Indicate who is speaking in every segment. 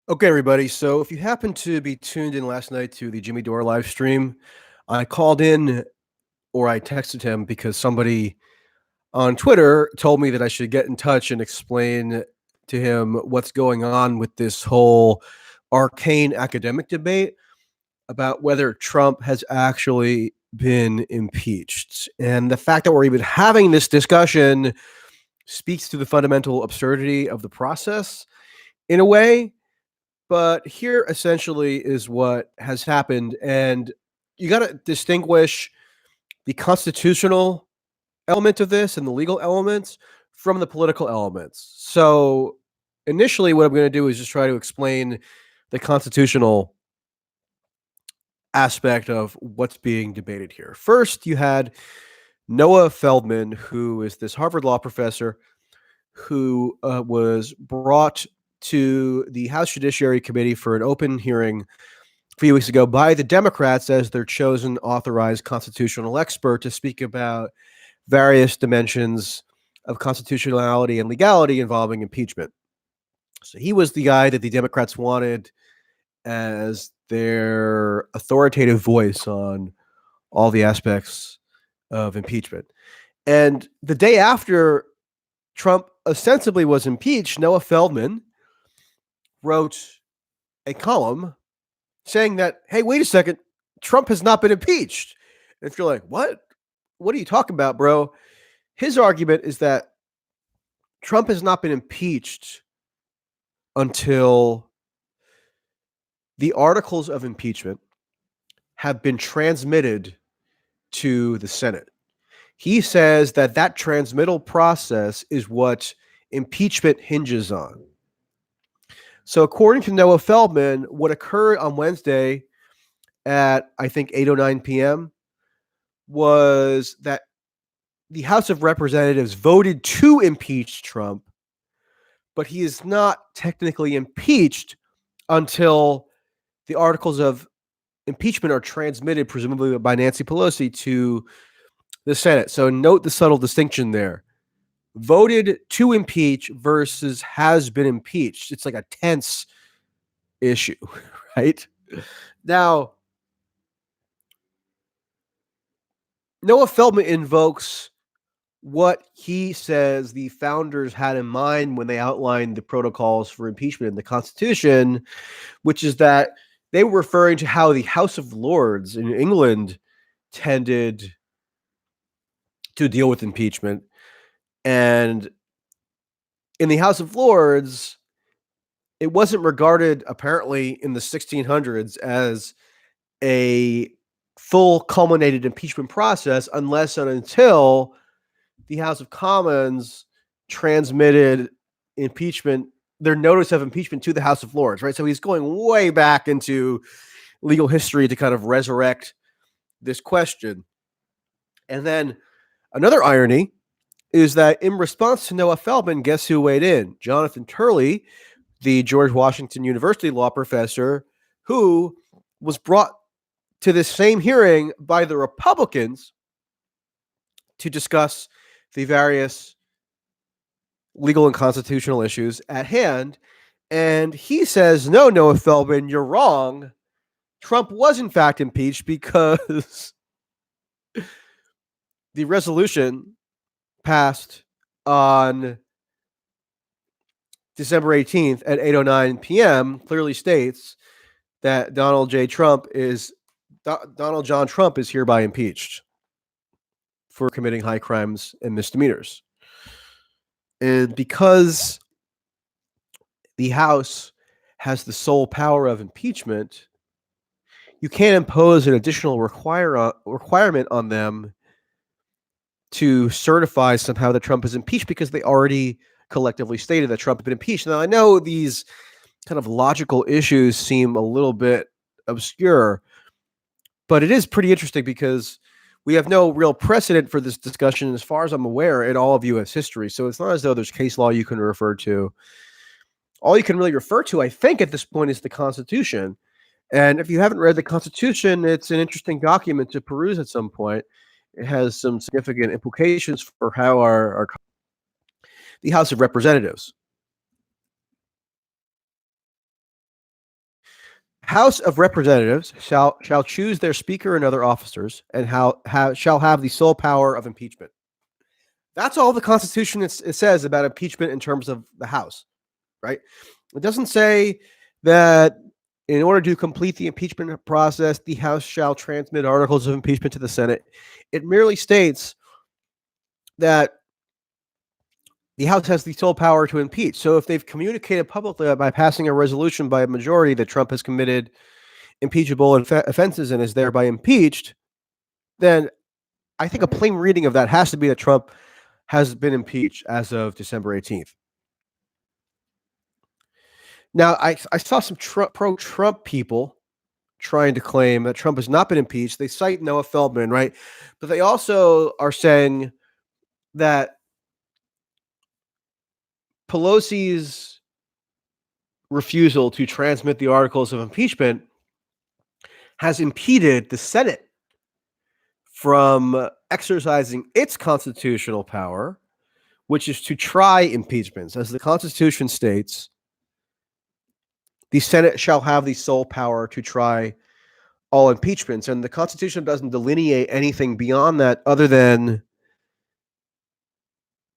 Speaker 1: Okay, everybody. So, if you happen to be tuned in last night to the Jimmy Dore live stream, I called in or I texted him because somebody on Twitter told me that I should get in touch and explain to him what's going on with this whole arcane academic debate about whether Trump has actually been impeached. And the fact that we're even having this discussion speaks to the fundamental absurdity of the process in a way. But here essentially is what has happened. And you got to distinguish the constitutional element of this and the legal elements from the political elements. So, initially, what I'm going to do is just try to explain the constitutional aspect of what's being debated here. First, you had Noah Feldman, who is this Harvard law professor who was brought to the House Judiciary Committee for an open hearing a few weeks ago by the Democrats as their chosen authorized constitutional expert to speak about various dimensions of constitutionality and legality involving impeachment. So he was the guy that the Democrats wanted as their authoritative voice on all the aspects of impeachment. And the day after Trump ostensibly was impeached, Noah Feldman wrote a column saying that, hey, wait a second, Trump has not been impeached. And if you're like, what? What are you talking about, bro? His argument is that Trump has not been impeached until the articles of impeachment have been transmitted to the Senate. He says that that transmittal process is what impeachment hinges on. So, according to Noah Feldman, what occurred on Wednesday at, I think, 8:09 p.m. was that the House of Representatives voted to impeach Trump, but he is not technically impeached until the articles of impeachment are transmitted, presumably by Nancy Pelosi, to the Senate. So note the subtle distinction there. Voted to impeach versus has been impeached. It's like a tense issue, right? Now, Noah Feldman invokes what he says the founders had in mind when they outlined the protocols for impeachment in the Constitution, which is that they were referring to how the House of Lords in England tended to deal with impeachment. And in the House of Lords, it wasn't regarded, apparently, in the 1600s as a full culminated impeachment process unless and until the House of Commons transmitted impeachment, their notice of impeachment to the House of Lords, right? So he's going way back into legal history to kind of resurrect this question. And then another irony is that in response to Noah Feldman, guess who weighed in? Jonathan Turley, the George Washington University law professor, who was brought to this same hearing by the Republicans to discuss the various legal and constitutional issues at hand. And he says, no, Noah Feldman, you're wrong. Trump was, in fact, impeached because the resolution passed on December 18th at 8:09 p.m. clearly states that Donald John Trump is hereby impeached for committing high crimes and misdemeanors. And because the House has the sole power of impeachment, you can't impose an additional requirement on them to certify somehow that Trump is impeached because they already collectively stated that Trump had been impeached. Now, I know these kind of logical issues seem a little bit obscure, but it is pretty interesting because we have no real precedent for this discussion, as far as I'm aware, in all of U.S. history. So it's not as though there's case law you can refer to. All you can really refer to, I think, at this point is the Constitution. And if you haven't read the Constitution, it's an interesting document to peruse at some point. It has some significant implications for how the House of Representatives House of Representatives shall choose their Speaker and other officers, and shall have the sole power of impeachment. That's all the Constitution it says about impeachment in terms of the House, right? It doesn't say that in order to complete the impeachment process, the House shall transmit articles of impeachment to the Senate. It merely states that the House has the sole power to impeach. So if they've communicated publicly by passing a resolution by a majority that Trump has committed impeachable offenses and is thereby impeached, then I think a plain reading of that has to be that Trump has been impeached as of December 18th. Now, I saw some pro-Trump people trying to claim that Trump has not been impeached. They cite Noah Feldman, right? But they also are saying that Pelosi's refusal to transmit the articles of impeachment has impeded the Senate from exercising its constitutional power, which is to try impeachments. As the Constitution states, the Senate shall have the sole power to try all impeachments. And the Constitution doesn't delineate anything beyond that other than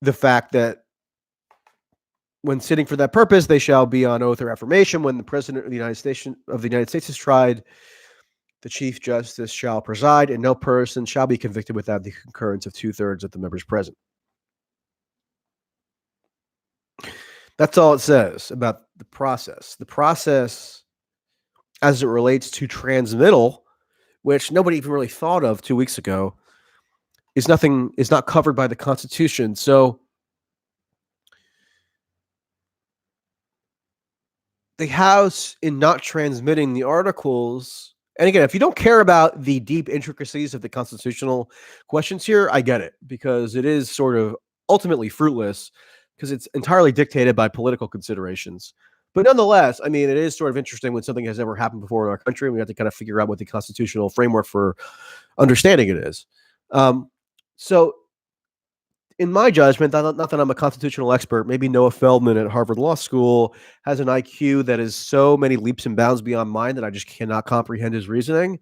Speaker 1: the fact that when sitting for that purpose, they shall be on oath or affirmation. When the President of the United States is tried, the Chief Justice shall preside, and no person shall be convicted without the concurrence of 2/3 of the members present. That's all it says about the process. The process, as it relates to transmittal, which nobody even really thought of 2 weeks ago, is not covered by the Constitution. So the House, in not transmitting the articles, and again, if you don't care about the deep intricacies of the constitutional questions here, I get it, because it is sort of ultimately fruitless because it's entirely dictated by political considerations. But nonetheless, I mean, it is sort of interesting when something has never happened before in our country, and we have to kind of figure out what the constitutional framework for understanding it is. So in my judgment, not that I'm a constitutional expert, maybe Noah Feldman at Harvard Law School has an IQ that is so many leaps and bounds beyond mine that I just cannot comprehend his reasoning.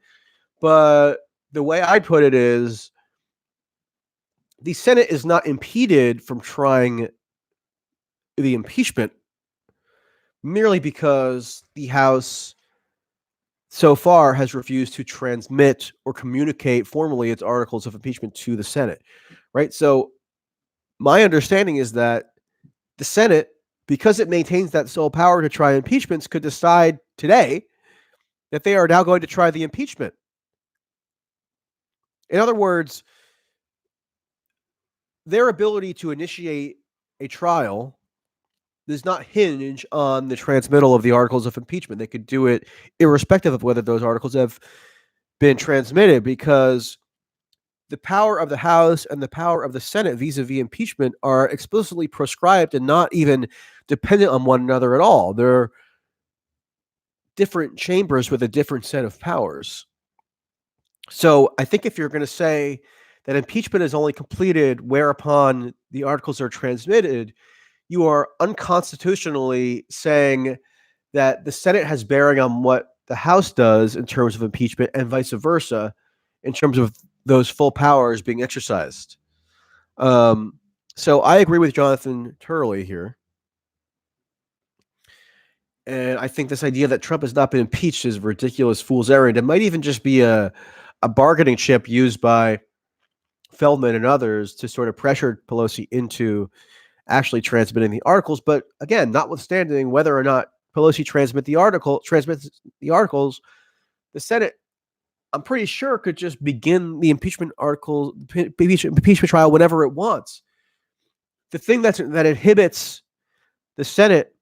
Speaker 1: But the way I put it is the Senate is not impeded from trying the impeachment merely because the House so far has refused to transmit or communicate formally its articles of impeachment to the Senate, right? So my understanding is that the Senate, because it maintains that sole power to try impeachments, could decide today that they are now going to try the impeachment. In other words, their ability to initiate a trial does not hinge on the transmittal of the articles of impeachment. They could do it irrespective of whether those articles have been transmitted, because the power of the House and the power of the Senate vis-a-vis impeachment are explicitly prescribed and not even dependent on one another at all. They're different chambers with a different set of powers. So I think if you're going to say that impeachment is only completed whereupon the articles are transmitted, you are unconstitutionally saying that the Senate has bearing on what the House does in terms of impeachment, and vice versa in terms of those full powers being exercised. So I agree with Jonathan Turley here. And I think this idea that Trump has not been impeached is a ridiculous fool's errand. It might even just be a bargaining chip used by Feldman and others to sort of pressure Pelosi into actually transmitting the articles. But again, notwithstanding whether or not Pelosi transmits the articles, the Senate, I'm pretty sure, could just begin the impeachment trial whenever it wants. The thing that inhibits the Senate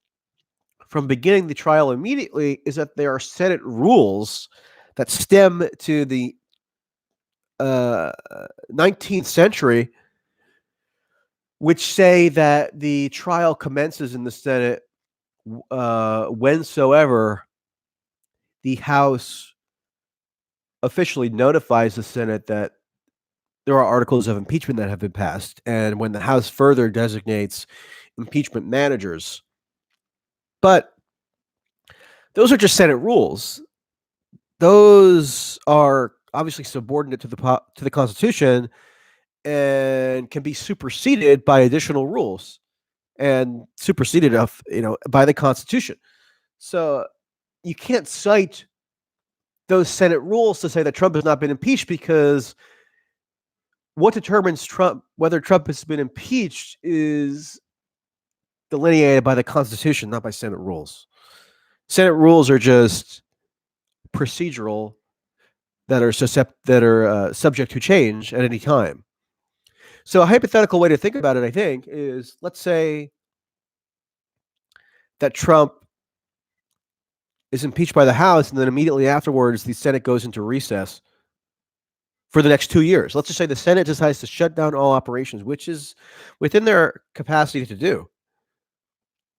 Speaker 1: from beginning the trial immediately is that there are Senate rules that stem to the 19th century, which say that the trial commences in the Senate whensoever the House officially notifies the Senate that there are articles of impeachment that have been passed, and when the House further designates impeachment managers. But those are just Senate rules. those are obviously subordinate to the Constitution and can be superseded by additional rules and superseded by the Constitution. So you can't cite those Senate rules to say that Trump has not been impeached, because what determines whether Trump has been impeached is delineated by the Constitution, not by Senate rules. Senate rules are just procedural that are subject to change at any time. So a hypothetical way to think about it, I think, is let's say that Trump is impeached by the House, and then immediately afterwards the Senate goes into recess for the next 2 years. Let's just say the Senate decides to shut down all operations, which is within their capacity to do.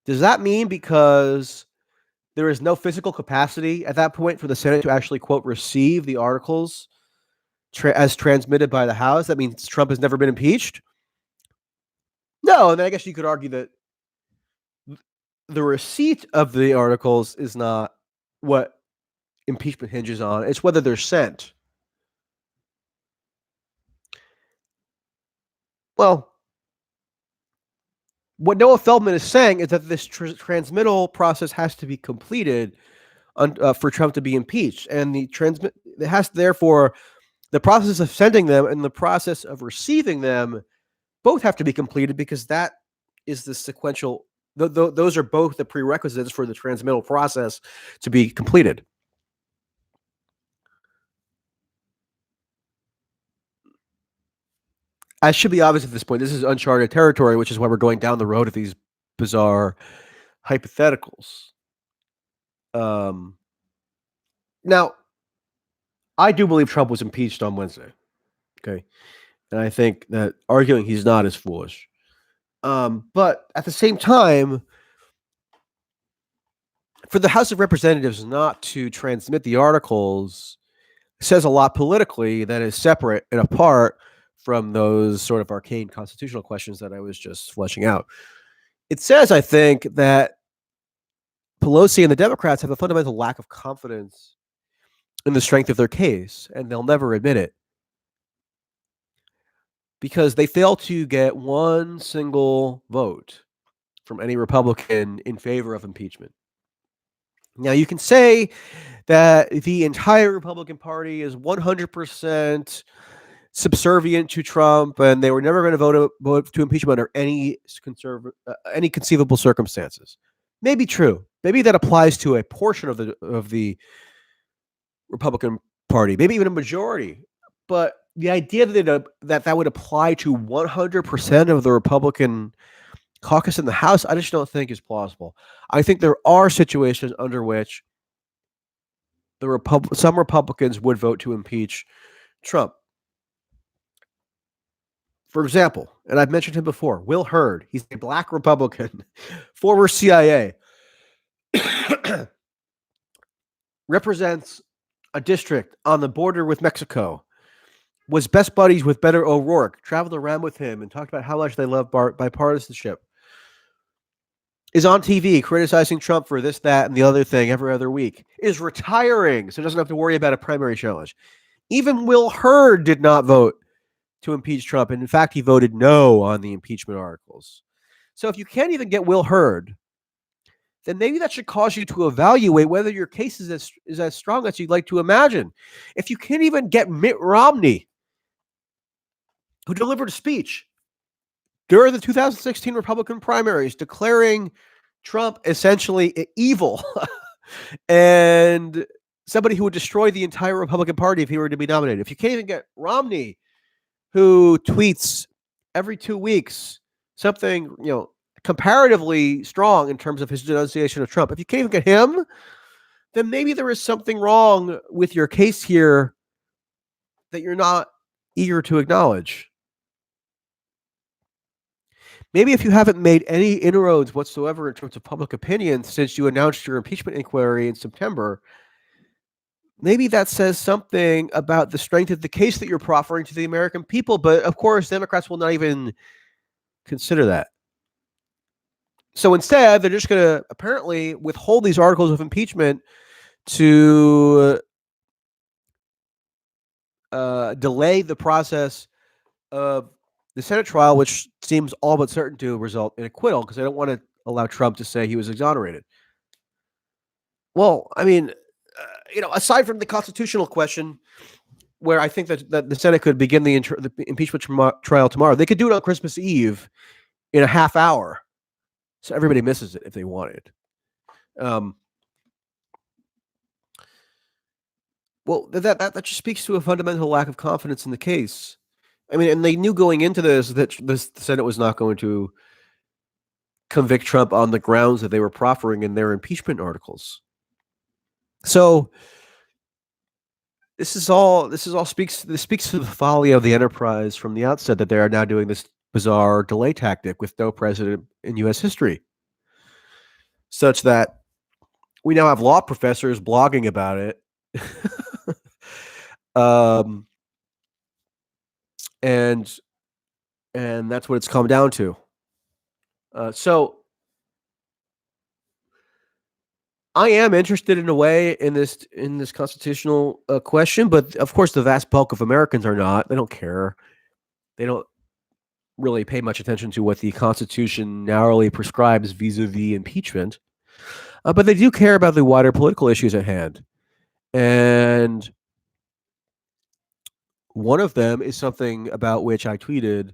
Speaker 1: Does that mean because there is no physical capacity at that point for the Senate to actually, quote, receive the articles as transmitted by the House, that means Trump has never been impeached? No, and then I guess you could argue that the receipt of the articles is not what impeachment hinges on. It's whether they're sent. Well, what Noah Feldman is saying is that this transmittal process has to be completed for Trump to be impeached, and it has therefore the process of sending them and the process of receiving them both have to be completed, because that is the sequential. Those are both the prerequisites for the transmittal process to be completed. I should be obvious at this point. This is uncharted territory, which is why we're going down the road of these bizarre hypotheticals. Now, I do believe Trump was impeached on Wednesday. Okay, and I think that arguing he's not is foolish. But at the same time, for the House of Representatives not to transmit the articles says a lot politically that is separate and apart from those sort of arcane constitutional questions that I was just fleshing out. It says, I think, that Pelosi and the Democrats have a fundamental lack of confidence in the strength of their case, and they'll never admit it, because they fail to get one single vote from any Republican in favor of impeachment. Now, you can say that the entire Republican Party is 100% subservient to Trump, and they were never going to vote to impeach him under any conceivable circumstances. Maybe true. Maybe that applies to a portion of the Republican Party, maybe even a majority. But the idea that would apply to 100% of the Republican caucus in the House, I just don't think is plausible. I think there are situations under which some Republicans would vote to impeach Trump. For example, and I've mentioned him before, Will Hurd. He's a black Republican, former CIA, represents a district on the border with Mexico, was best buddies with Beto O'Rourke, traveled around with him and talked about how much they love bipartisanship, is on TV criticizing Trump for this, that, and the other thing every other week, is retiring, so doesn't have to worry about a primary challenge. Even Will Hurd did not vote to impeach Trump, and in fact, he voted no on the impeachment articles. So if you can't even get Will Hurd, then maybe that should cause you to evaluate whether your case is as strong as you'd like to imagine. If you can't even get Mitt Romney, who delivered a speech during the 2016 Republican primaries declaring Trump essentially evil and somebody who would destroy the entire Republican Party if he were to be nominated. If you can't even get Romney, who tweets every 2 weeks something, comparatively strong in terms of his denunciation of Trump, if you can't even get him, then maybe there is something wrong with your case here that you're not eager to acknowledge. Maybe if you haven't made any inroads whatsoever in terms of public opinion since you announced your impeachment inquiry in September, maybe that says something about the strength of the case that you're proffering to the American people. But of course, Democrats will not even consider that. So instead, they're just going to apparently withhold these articles of impeachment to delay the process of the Senate trial, which seems all but certain to result in acquittal because they don't want to allow Trump to say he was exonerated. Well, I mean, aside from the constitutional question, where I think that the Senate could begin the impeachment trial tomorrow, they could do it on Christmas Eve in a half hour, so everybody misses it if they wanted. Um, well, that just speaks to a fundamental lack of confidence in the case. I mean, and they knew going into this that the Senate was not going to convict Trump on the grounds that they were proffering in their impeachment articles. So this speaks to the folly of the enterprise from the outset that they are now doing this bizarre delay tactic with no precedent in U.S. history, such that we now have law professors blogging about it. um, and that's what it's come down to. So I am interested in a way in this constitutional question, but of course the vast bulk of Americans are not. They don't care. They don't really pay much attention to what the Constitution narrowly prescribes vis-a-vis impeachment, but they do care about the wider political issues at hand. And one of them is something about which I tweeted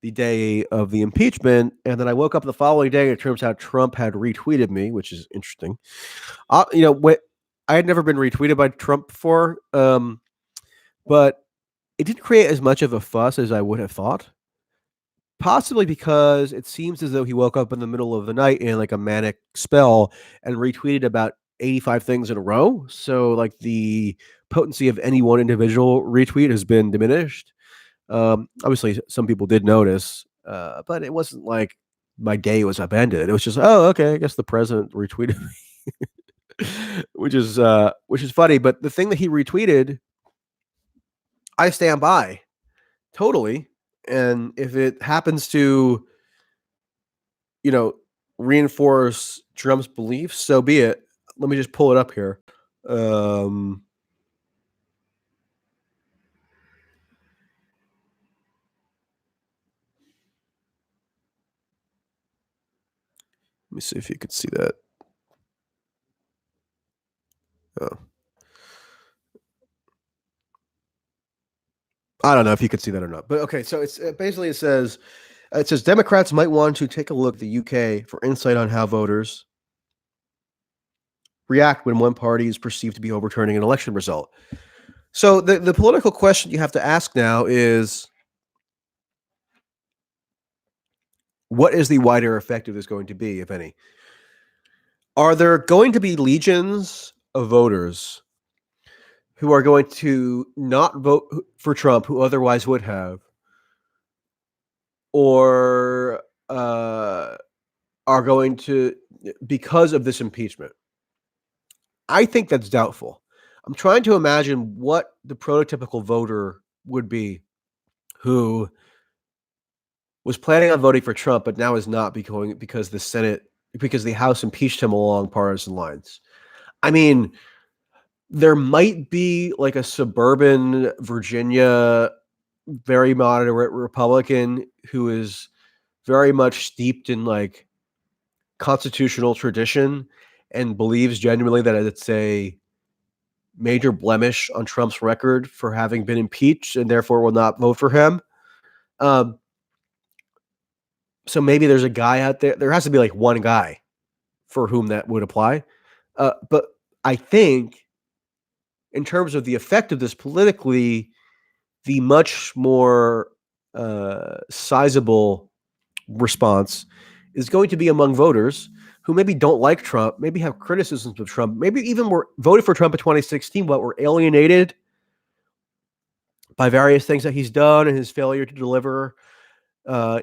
Speaker 1: the day of the impeachment, and then I woke up the following day, and it turns out Trump had retweeted me, which is interesting. What I had never been retweeted by Trump before, but it didn't create as much of a fuss as I would have thought. Possibly because it seems as though he woke up in the middle of the night in like a manic spell and retweeted about 85 things in a row. So like the potency of any one individual retweet has been diminished. Obviously, some people did notice, but it wasn't like my day was upended. It was just, oh, okay, I guess the president retweeted me, which is funny. But the thing that he retweeted, I stand by totally. And if it happens to, you know, reinforce Trump's beliefs, so be it. Let me just pull it up here. Um, Let me see if you could see that. Oh. I don't know if you could see that or not, but okay. So it's basically it says Democrats might want to take a look at the UK for insight on how voters react when one party is perceived to be overturning an election result. So the political question you have to ask now is, what is the wider effect of this going to be, if any? Are there going to be legions of voters who are going to not vote for Trump who otherwise would have, or are going to, because of this impeachment? I think that's doubtful. I'm trying to imagine what the prototypical voter would be who was planning on voting for Trump, but now is not because the House impeached him along partisan lines. I mean, there might be like a suburban Virginia, very moderate Republican who is very much steeped in like constitutional tradition and believes genuinely that it's a major blemish on Trump's record for having been impeached and therefore will not vote for him. Um, so maybe there's a guy out there. There has to be like one guy for whom that would apply. But I think in terms of the effect of this politically, the much more sizable response is going to be among voters who maybe don't like Trump, maybe have criticisms of Trump, maybe even were voted for Trump in 2016, but were alienated by various things that he's done and his failure to deliver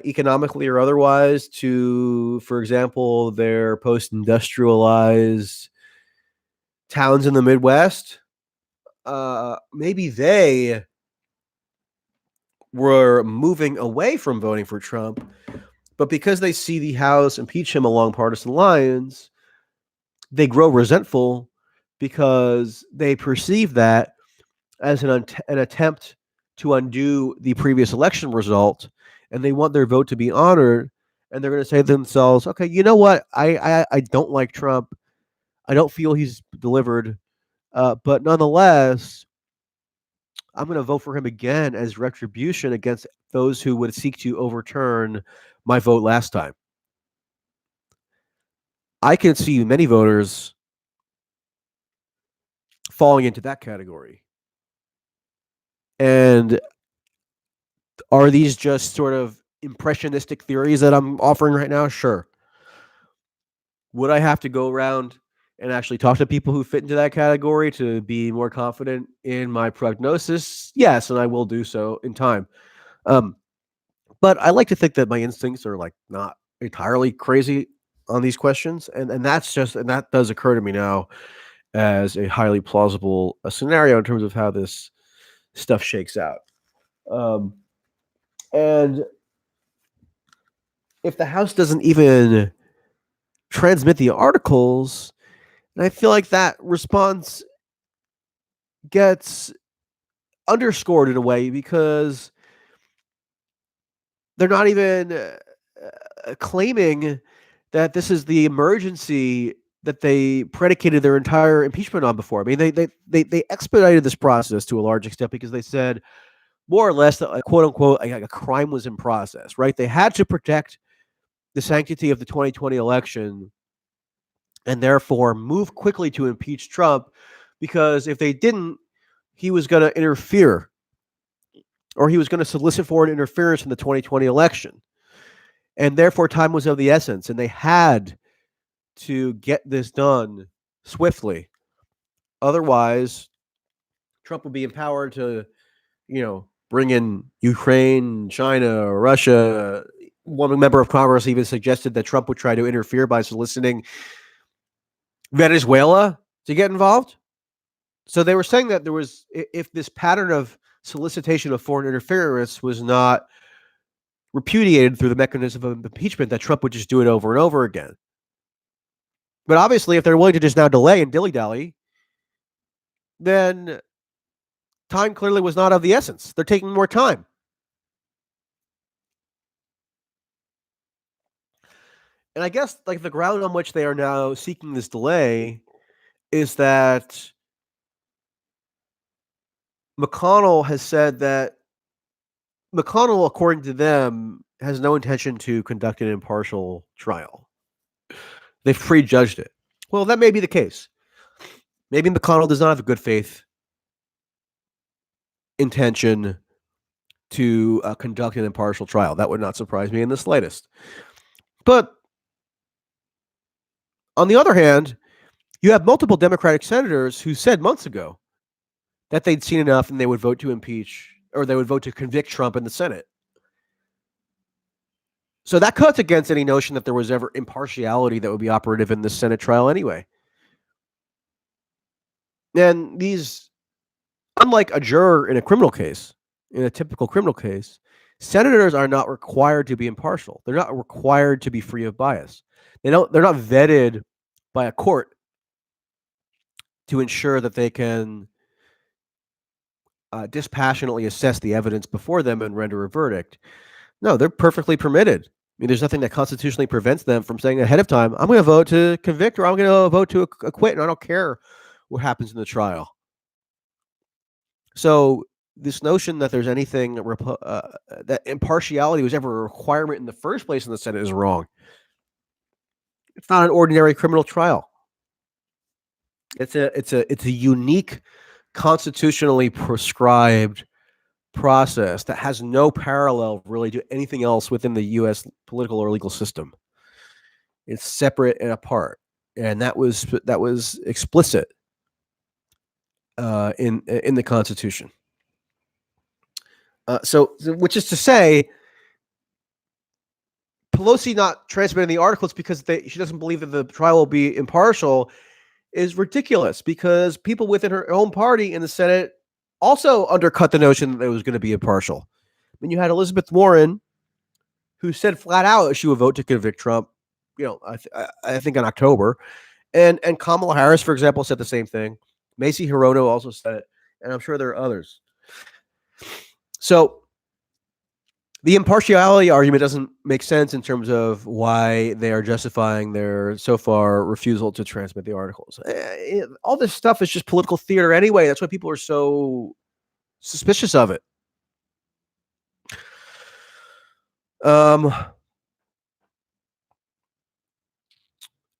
Speaker 1: economically or otherwise to, for example, their post-industrialized towns in the Midwest. Maybe they were moving away from voting for Trump, but because they see the House impeach him along partisan lines, they grow resentful because they perceive that as an attempt to undo the previous election result, and they want their vote to be honored. And they're going to say to themselves, "Okay, you know what? I don't like Trump. I don't feel he's delivered, but nonetheless, I'm going to vote for him again as retribution against those who would seek to overturn my vote last time." I can see many voters falling into that category. And are these just sort of impressionistic theories that I'm offering right now? Sure. Would I have to go around and actually talk to people who fit into that category to be more confident in my prognosis? Yes, and I will do so in time. Um, but I like to think that my instincts are like not entirely crazy on these questions, and that does occur to me now as a highly plausible scenario in terms of how this stuff shakes out. Um, and if the House doesn't even transmit the articles, and I feel like that response gets underscored in a way because they're not even claiming that this is the emergency that they predicated their entire impeachment on before. I mean, they expedited this process to a large extent because they said more or less that, quote unquote, a crime was in process, right? They had to protect the sanctity of the 2020 election and therefore move quickly to impeach Trump because if they didn't, he was going to interfere or he was going to solicit foreign interference in the 2020 election. And therefore, time was of the essence, and they had to get this done swiftly. Otherwise, Trump would be empowered to, bring in Ukraine, China, Russia. One member of Congress even suggested that Trump would try to interfere by soliciting Venezuela to get involved. So they were saying that if this pattern of solicitation of foreign interference was not repudiated through the mechanism of impeachment, that Trump would just do it over and over again. But obviously, if they're willing to just now delay and dilly-dally, then time clearly was not of the essence. They're taking more time. And I guess like the ground on which they are now seeking this delay is that McConnell has said that McConnell, according to them, has no intention to conduct an impartial trial. They've prejudged it. Well, that may be the case. Maybe McConnell does not have a good faith intention to conduct an impartial trial. That would not surprise me in the slightest. But on the other hand, you have multiple Democratic senators who said months ago that they'd seen enough and they would vote to impeach or they would vote to convict Trump in the Senate. So that cuts against any notion that there was ever impartiality that would be operative in this Senate trial anyway. And these, unlike a juror in a criminal case, in a typical criminal case, senators are not required to be impartial. They're not required to be free of bias. They're not vetted by a court to ensure that they can dispassionately assess the evidence before them and render a verdict. No, they're perfectly permitted. I mean, there's nothing that constitutionally prevents them from saying ahead of time, I'm going to vote to convict or I'm going to vote to acquit, and I don't care what happens in the trial. So this notion that there's anything that impartiality was ever a requirement in the first place in the Senate is wrong. It's not an ordinary criminal trial. It's a unique, constitutionally prescribed process that has no parallel really to anything else within the U.S. political or legal system. It's separate and apart, and that was explicit in the Constitution. So, which is to say, Pelosi not transmitting the articles because she doesn't believe that the trial will be impartial is ridiculous because people within her own party in the Senate also undercut the notion that it was going to be impartial. I mean, you had Elizabeth Warren, who said flat out she would vote to convict Trump, I think in October. And Kamala Harris, for example, said the same thing. Macy Hirono also said it. and I'm sure there are others. So the impartiality argument doesn't make sense in terms of why they are justifying their so far refusal to transmit the articles. All this stuff is just political theater anyway. That's why people are so suspicious of it. Um,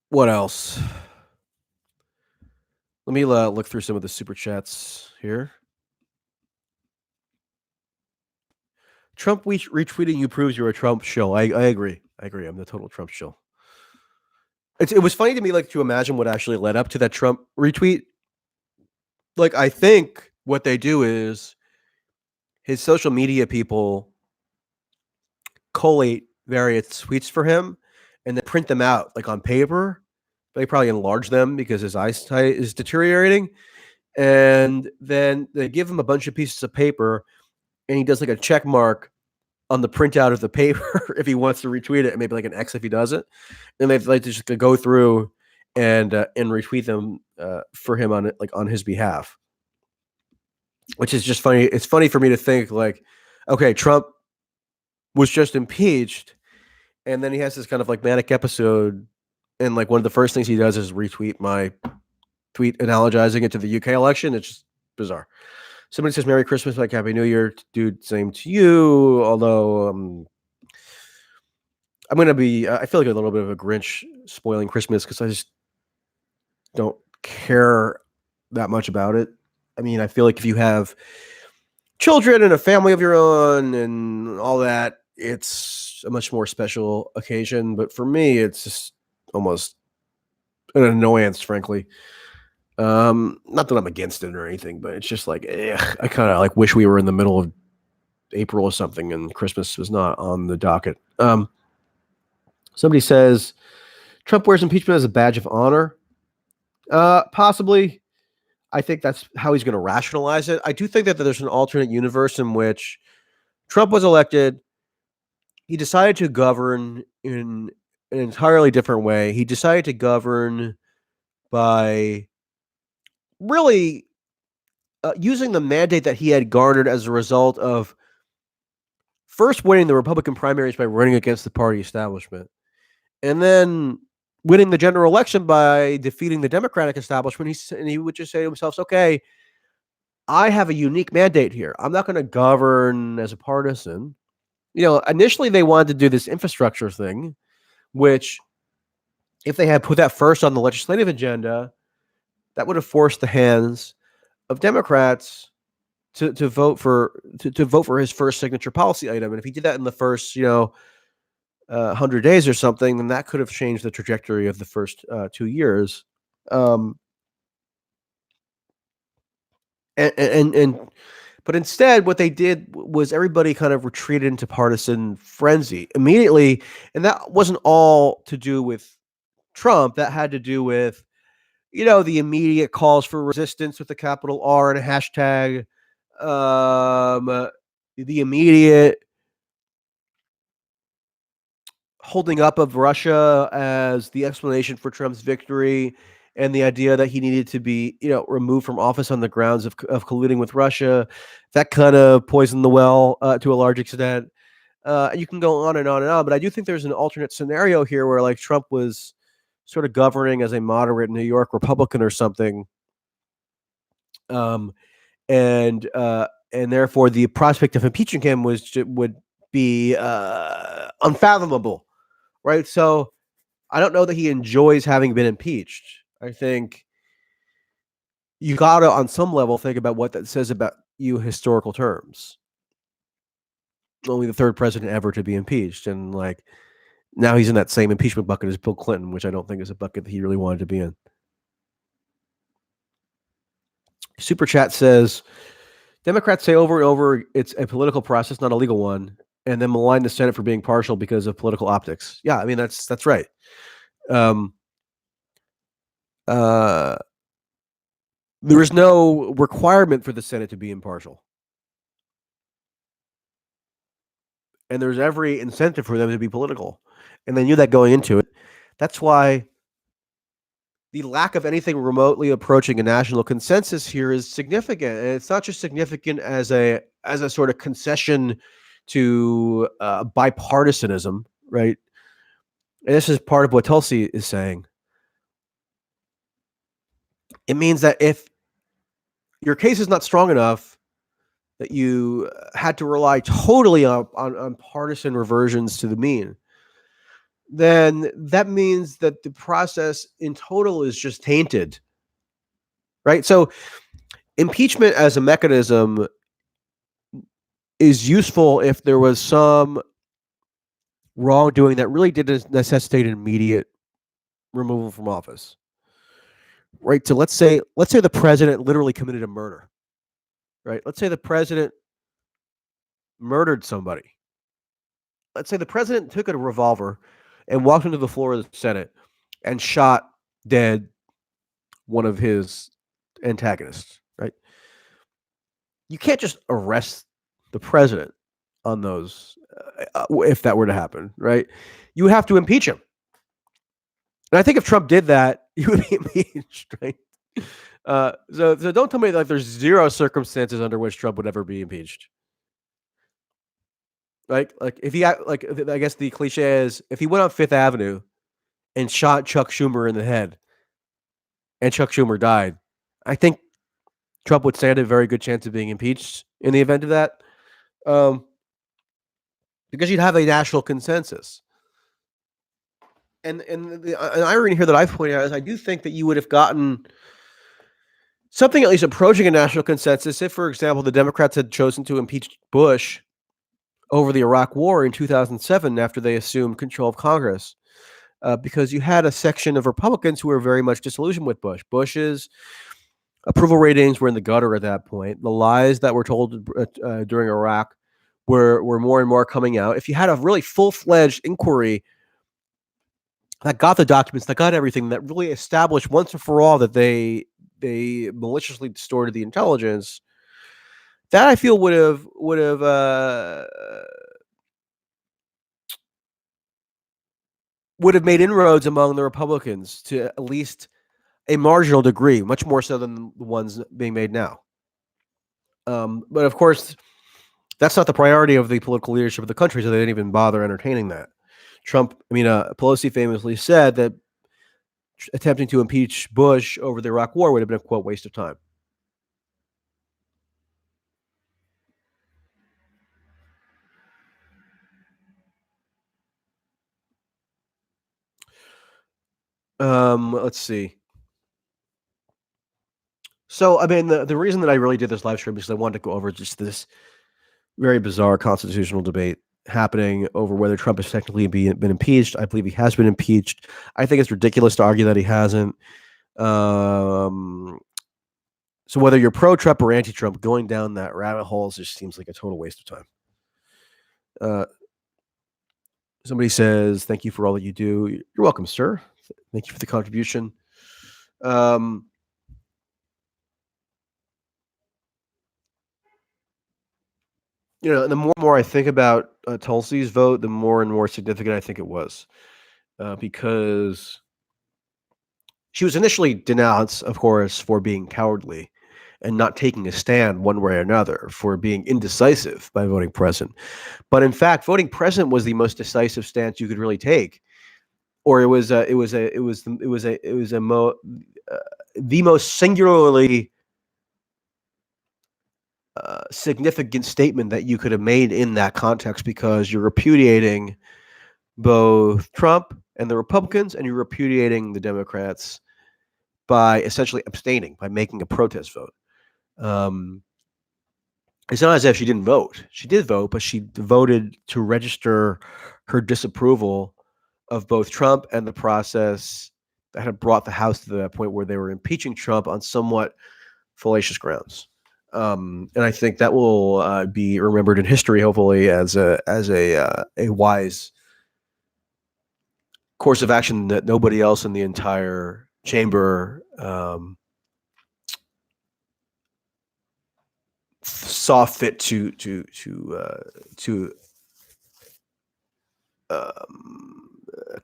Speaker 1: what else? Let me look through some of the super chats here. Trump retweeting you proves you're a Trump shill. I agree. I agree. I'm the total Trump shill. It was funny to me, like, to imagine what actually led up to that Trump retweet. Like, I think what they do is his social media people collate various tweets for him and then print them out like on paper. They probably enlarge them because his eyesight is deteriorating. And then they give him a bunch of pieces of paper and he does like a check mark on the printout of the paper if he wants to retweet it, and maybe like an X if he doesn't. And they've like to just go through and retweet them for him on it, like on his behalf, which is just funny. It's funny for me to think like, okay, Trump was just impeached, and then he has this kind of like manic episode, and like one of the first things he does is retweet my tweet analogizing it to the UK election. It's just bizarre. Somebody says Merry Christmas, like Happy New Year, dude. Same to you. Although I'm gonna be, I feel like a little bit of a Grinch spoiling Christmas because I just don't care that much about it. I mean, I feel like if you have children and a family of your own and all that, it's a much more special occasion. But for me, it's just almost an annoyance, frankly. Not that I'm against it or anything, but it's just like, I kind of like wish we were in the middle of April or something and Christmas was not on the docket. Somebody says Trump wears impeachment as a badge of honor. Possibly. I think that's how he's going to rationalize it. I do think that there's an alternate universe in which Trump was elected. He decided to govern in an entirely different way. He decided to govern by really using the mandate that he had garnered as a result of first winning the Republican primaries by running against the party establishment, and then winning the general election by defeating the Democratic establishment. He would just say to himself, okay, I have a unique mandate here. I'm not going to govern as a partisan. You know, initially they wanted to do this infrastructure thing, which if they had put that first on the legislative agenda, that would have forced the hands of Democrats to vote for his first signature policy item. And if he did that in the first, 100 days or something, then that could have changed the trajectory of the first 2 years. Um, and but instead, what they did was everybody kind of retreated into partisan frenzy immediately, and that wasn't all to do with Trump. That had to do with the immediate calls for resistance with the capital R and a hashtag, the immediate holding up of Russia as the explanation for Trump's victory, and the idea that he needed to be, removed from office on the grounds of colluding with Russia. That kind of poisoned the well to a large extent. And you can go on and on and on, but I do think there's an alternate scenario here where like Trump was sort of governing as a moderate New York Republican or something, um, and therefore the prospect of impeaching him would be unfathomable. Right. So I don't know that he enjoys having been impeached. I think you got to, on some level, think about what that says about you historical terms. Only the third president ever to be impeached. And like now he's in that same impeachment bucket as Bill Clinton, which I don't think is a bucket that he really wanted to be in. Super Chat says Democrats say over and over it's a political process, not a legal one, and then malign the Senate for being partial because of political optics. Yeah, I mean that's right. There is no requirement for the Senate to be impartial, and there's every incentive for them to be political, and they knew that going into it. That's why the lack of anything remotely approaching a national consensus here is significant, and it's not just significant as a sort of concession to bipartisanism, right? And this is part of what Tulsi is saying. It means that if your case is not strong enough, that you had to rely totally on partisan reversions to the mean, then that means that the process in total is just tainted, right? So impeachment as a mechanism is useful if there was some wrongdoing that really did necessitate an immediate removal from office, right? So let's say the president literally committed a murder, right? Let's say the president murdered somebody. Let's say the president took a revolver and walked into the floor of the Senate and shot dead one of his antagonists, right? You can't just arrest the president on those if that were to happen, right? You have to impeach him. And I think if Trump did that, he would be impeached, right? So don't tell me like there's zero circumstances under which Trump would ever be impeached. Like if he like I guess the cliche is if he went on Fifth Avenue and shot Chuck Schumer in the head and Chuck Schumer died, I think Trump would stand a very good chance of being impeached in the event of that, um, because you'd have a national consensus. And an irony here that I've pointed out is I do think that you would have gotten something at least approaching a national consensus if, for example, the Democrats had chosen to impeach Bush over the Iraq War in 2007 after they assumed control of Congress, because you had a section of Republicans who were very much disillusioned with Bush. Bush's approval ratings were in the gutter at that point. The lies that were told during Iraq were more and more coming out. If you had a really full-fledged inquiry that got the documents, that got everything, that really established once and for all that they maliciously distorted the intelligence, that I feel would have made inroads among the Republicans to at least a marginal degree, much more so than the ones being made now. But of course, that's not the priority of the political leadership of the country, so they didn't even bother entertaining that. Pelosi famously said that attempting to impeach Bush over the Iraq War would have been a, quote, waste of time. Let's see. So, I mean, the reason that I really did this live stream is I wanted to go over just this very bizarre constitutional debate happening over whether Trump has technically been impeached. I believe he has been impeached. I think it's ridiculous to argue that he hasn't. So whether you're pro-Trump or anti-Trump, going down that rabbit hole just seems like a total waste of time. Somebody says, "Thank you for all that you do." You're welcome, sir. Thank you for the contribution. The more and more I think about Tulsi's vote, the more and more significant I think it was, because she was initially denounced, of course, for being cowardly and not taking a stand one way or another, for being indecisive by voting present. But in fact, voting present was the most decisive stance you could really take, or it was the most singularly significant statement that you could have made in that context, because you're repudiating both Trump and the Republicans, and you're repudiating the Democrats by essentially abstaining, by making a protest vote. It's not as if she didn't vote. She did vote, but she voted to register her disapproval of both Trump and the process that had brought the House to that point where they were impeaching Trump on somewhat fallacious grounds. And I think that will be remembered in history, hopefully, as a wise course of action that nobody else in the entire chamber saw fit to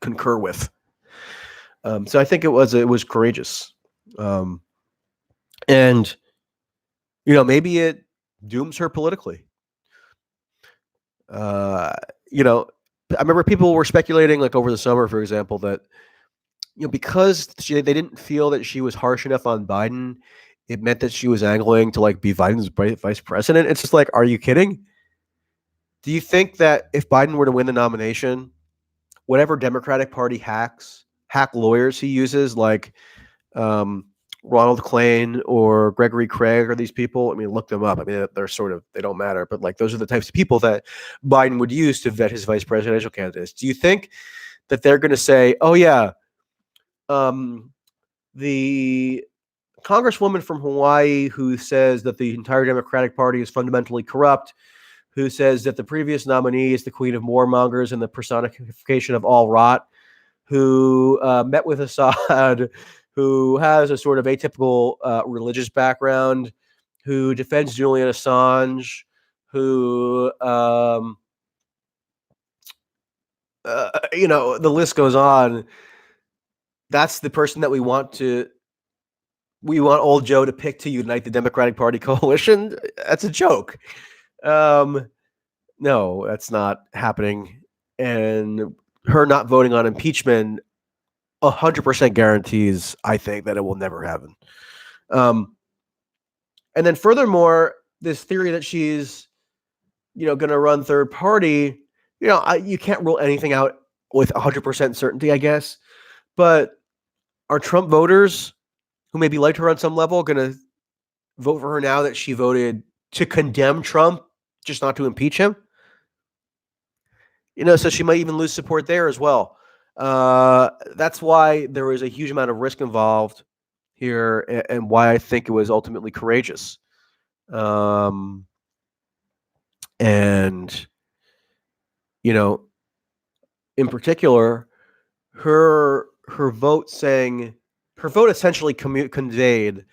Speaker 1: concur with. So I think it was courageous, um, and maybe it dooms her politically. Uh, you know, I remember people were speculating, like over the summer, for example, that because they didn't feel that she was harsh enough on Biden, it meant that she was angling to like be Biden's vice president. It's just like, are you kidding? Do you think that if Biden were to win the nomination, whatever Democratic Party hack lawyers he uses, like um, Ronald Klain or Gregory Craig, or these people? I mean, look them up. I mean, they're sort of, they don't matter, but like those are the types of people that Biden would use to vet his vice presidential candidates. Do you think that they're going to say, "Oh yeah, um, the congresswoman from Hawaii who says that the entire Democratic Party is fundamentally corrupt, who says that the previous nominee is the queen of warmongers and the personification of all rot, who met with Assad, who has a sort of atypical religious background, who defends Julian Assange, who, the list goes on. That's the person that we want old Joe to pick to unite the Democratic Party coalition. That's a joke. Um, no, that's not happening. And her not voting on impeachment 100% guarantees, I think, that it will never happen. Um, and then furthermore, this theory that she's, going to run third party, you can't rule anything out with 100% certainty, I guess. But are Trump voters who maybe liked her on some level going to vote for her now that she voted to condemn Trump, just not to impeach him? So she might even lose support there as well. That's why there was a huge amount of risk involved here, and why I think it was ultimately courageous. And in particular, her vote essentially conveyed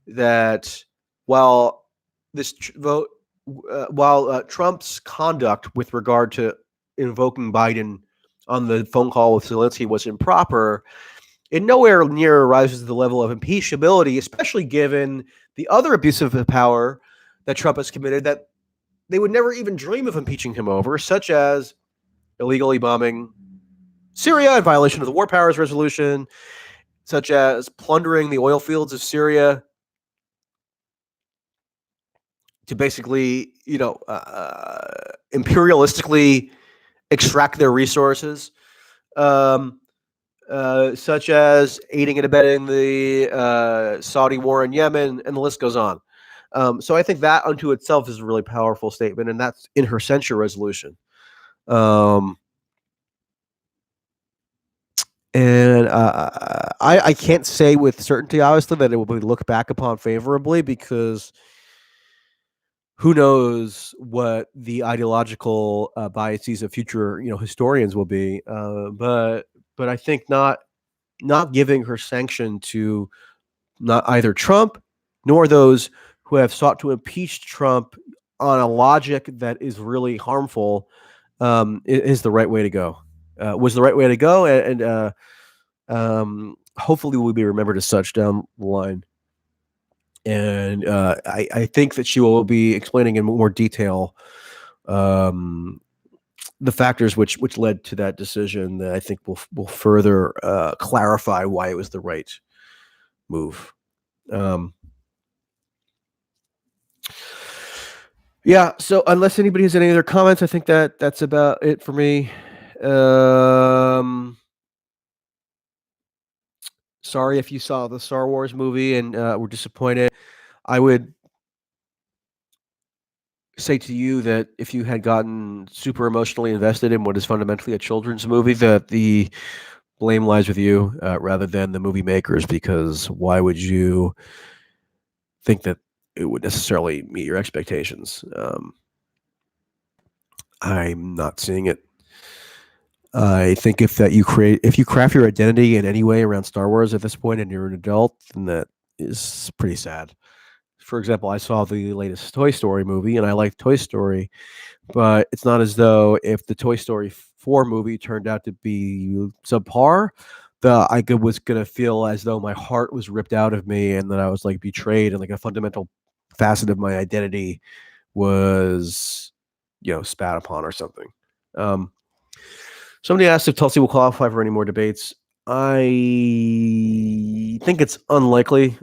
Speaker 1: that while Trump's conduct with regard to invoking Biden on the phone call with Zelensky was improper, it nowhere near rises to the level of impeachability, especially given the other abuses of power that Trump has committed that they would never even dream of impeaching him over, such as illegally bombing Syria in violation of the War Powers Resolution, such as plundering the oil fields of Syria to basically, imperialistically extract their resources, such as aiding and abetting the Saudi war in Yemen, and the list goes on. So I think that unto itself is a really powerful statement, and that's in her censure resolution. And I can't say with certainty, obviously, that it will be looked back upon favorably, because who knows what the ideological biases of future historians will be. But I think not giving her sanction to not either Trump nor those who have sought to impeach Trump on a logic that is really harmful is the right way to go. Was the right way to go, and hopefully will be remembered as such down the line. And I think that she will be explaining in more detail the factors which led to that decision, that I think will further clarify why it was the right move. Yeah. So unless anybody has any other comments, I think that's about it for me. Sorry if you saw the Star Wars movie and were disappointed. I would say to you that if you had gotten super emotionally invested in what is fundamentally a children's movie, that the blame lies with you rather than the movie makers, because why would you think that it would necessarily meet your expectations? I'm not seeing it. I think if you craft your identity in any way around Star Wars at this point and you're an adult, then that is pretty sad. For example, I saw the latest Toy Story movie and I like Toy Story, but it's not as though if the Toy Story 4 movie turned out to be subpar, was gonna feel as though my heart was ripped out of me, and that I was like betrayed, and like a fundamental facet of my identity was, spat upon or something. Um, Somebody asked if Tulsi will qualify for any more debates. I think it's unlikely.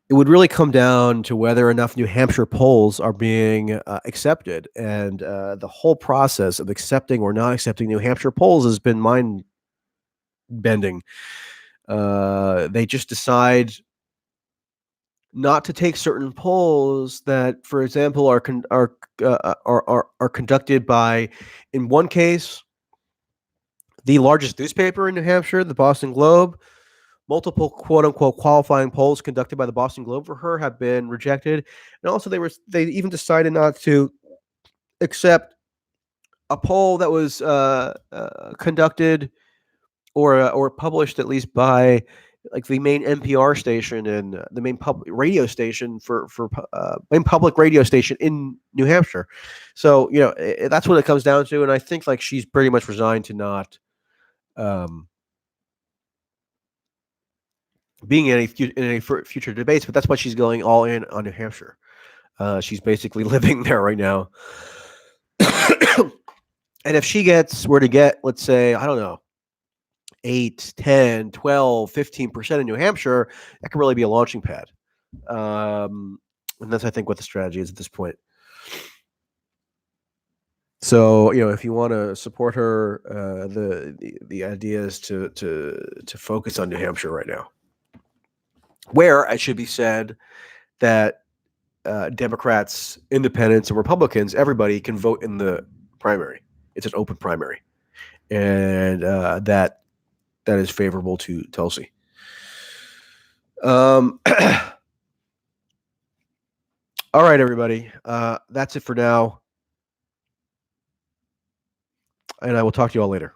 Speaker 1: It would really come down to whether enough New Hampshire polls are being accepted, and the whole process of accepting or not accepting New Hampshire polls has been mind bending. They just decide not to take certain polls that, for example, are conducted by, in one case, the largest newspaper in New Hampshire, the Boston Globe. Multiple quote unquote qualifying polls conducted by the Boston Globe for her have been rejected, and also they even decided not to accept a poll that was conducted or published at least by like the main NPR station and the main public radio station for main public radio station in New Hampshire. So that's what it comes down to, and I think like she's pretty much resigned to not um, being in any future debates. But that's why she's going all in on New Hampshire. She's basically living there right now. And if she were to get, let's say, I don't know, 8, 10, 12, 15% in New Hampshire, that could really be a launching pad. And that's, I think, what the strategy is at this point. So, if you want to support her, the idea is to focus on New Hampshire right now, where it should be said that Democrats, Independents, and Republicans, everybody can vote in the primary. It's an open primary, and that is favorable to Tulsi. All right, everybody. That's it for now, and I will talk to you all later.